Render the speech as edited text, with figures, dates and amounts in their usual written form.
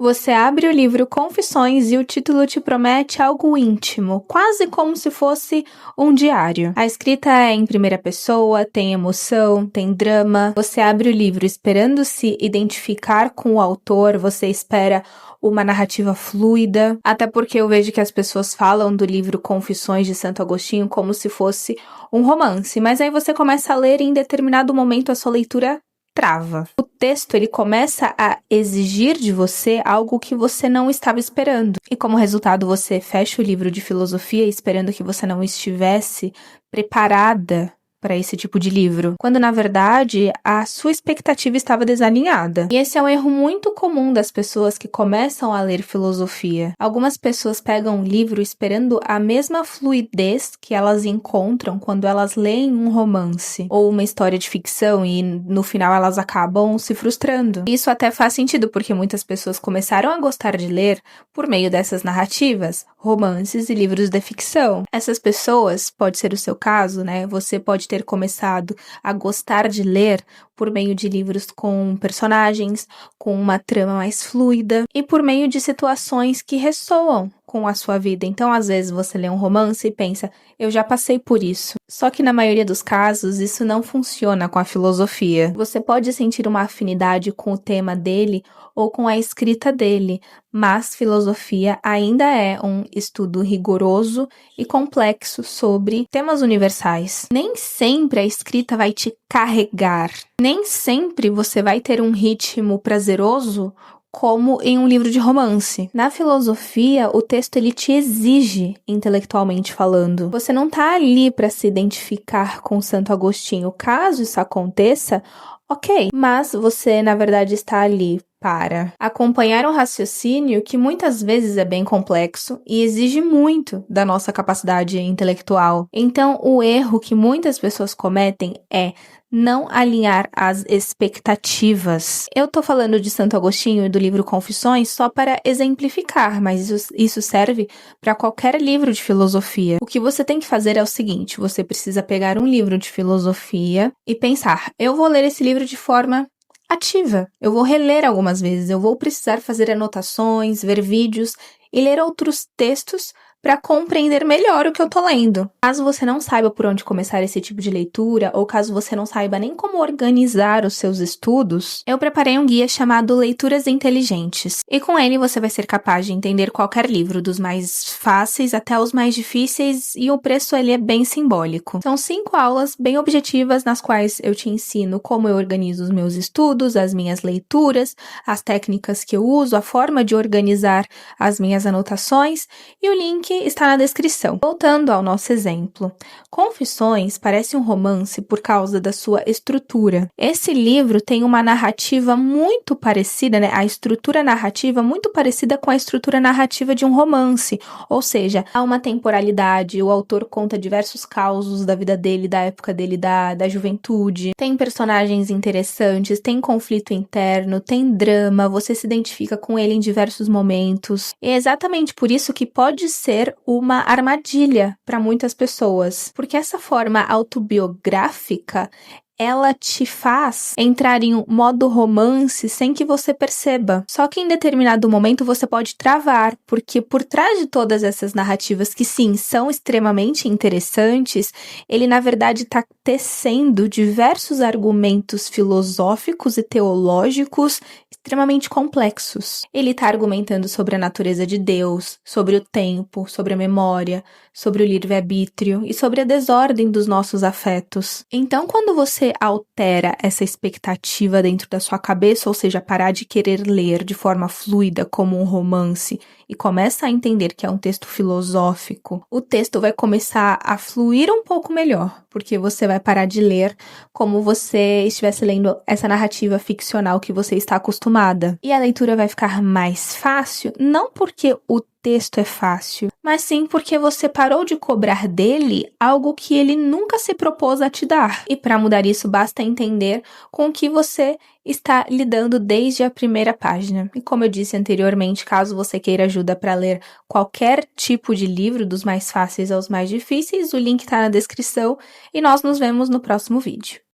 Você abre o livro Confissões e o título te promete algo íntimo, quase como se fosse um diário. A escrita é em primeira pessoa, tem emoção, tem drama. Você abre o livro esperando se identificar com o autor, você espera uma narrativa fluida, até porque eu vejo que as pessoas falam do livro Confissões de Santo Agostinho como se fosse um romance, mas aí você começa a ler e em determinado momento a sua leitura trava. O texto, ele começa a exigir de você algo que você não estava esperando. E como resultado, você fecha o livro de filosofia esperando que você não estivesse preparada para esse tipo de livro, quando na verdade a sua expectativa estava desalinhada. E esse é um erro muito comum das pessoas que começam a ler filosofia. Algumas pessoas pegam um livro esperando a mesma fluidez que elas encontram quando elas leem um romance ou uma história de ficção e no final elas acabam se frustrando. Isso até faz sentido porque muitas pessoas começaram a gostar de ler por meio dessas narrativas, romances e livros de ficção. Essas pessoas, pode ser o seu caso, né? Você pode ter começado a gostar de ler por meio de livros com personagens, com uma trama mais fluida e por meio de situações que ressoam com a sua vida. Então, às vezes, você lê um romance e pensa, eu já passei por isso. Só que, na maioria dos casos, isso não funciona com a filosofia. Você pode sentir uma afinidade com o tema dele ou com a escrita dele, mas filosofia ainda é um estudo rigoroso e complexo sobre temas universais. Nem sempre a escrita vai te carregar. Nem sempre você vai ter um ritmo prazeroso como em um livro de romance. Na filosofia, o texto ele te exige, intelectualmente falando. Você não tá ali para se identificar com Santo Agostinho. Caso isso aconteça, ok, mas você, na verdade, está ali para acompanhar um raciocínio que muitas vezes é bem complexo e exige muito da nossa capacidade intelectual. Então, o erro que muitas pessoas cometem é não alinhar as expectativas. Eu tô falando de Santo Agostinho e do livro Confissões só para exemplificar, mas isso serve para qualquer livro de filosofia. O que você tem que fazer é o seguinte, você precisa pegar um livro de filosofia e pensar, eu vou ler esse livro de forma ativa. Eu vou reler algumas vezes, eu vou precisar fazer anotações, ver vídeos e ler outros textos para compreender melhor o que eu tô lendo. Caso você não saiba por onde começar esse tipo de leitura, ou caso você não saiba nem como organizar os seus estudos, eu preparei um guia chamado Leituras Inteligentes. E com ele você vai ser capaz de entender qualquer livro, dos mais fáceis até os mais difíceis, e o preço ele é bem simbólico. São 5 aulas bem objetivas nas quais eu te ensino como eu organizo os meus estudos, as minhas leituras, as técnicas que eu uso, a forma de organizar as minhas anotações, e o link está na descrição. Voltando ao nosso exemplo, Confissões parece um romance por causa da sua estrutura. Esse livro tem uma narrativa muito parecida, né? A estrutura narrativa muito parecida com a estrutura narrativa de um romance, ou seja, há uma temporalidade, o autor conta diversos causos da vida dele, da época dele, da juventude, tem personagens interessantes, tem conflito interno, tem drama, você se identifica com ele em diversos momentos. E é exatamente por isso que pode ser uma armadilha para muitas pessoas, porque essa forma autobiográfica ela te faz entrar em um modo romance sem que você perceba. Só que em determinado momento você pode travar, porque por trás de todas essas narrativas que sim, são extremamente interessantes, ele na verdade está tecendo diversos argumentos filosóficos e teológicos extremamente complexos. Ele está argumentando sobre a natureza de Deus, sobre o tempo, sobre a memória, sobre o livre-arbítrio e sobre a desordem dos nossos afetos. Então, quando você altera essa expectativa dentro da sua cabeça, ou seja, parar de querer ler de forma fluida como um romance e começa a entender que é um texto filosófico, o texto vai começar a fluir um pouco melhor, porque você vai parar de ler como você estivesse lendo essa narrativa ficcional que você está acostumada. E a leitura vai ficar mais fácil, não porque o texto é fácil, mas sim porque você parou de cobrar dele algo que ele nunca se propôs a te dar. E para mudar isso, basta entender com o que você está lidando desde a primeira página. E como eu disse anteriormente, caso você queira ajuda para ler qualquer tipo de livro, dos mais fáceis aos mais difíceis, o link está na descrição e nós nos vemos no próximo vídeo.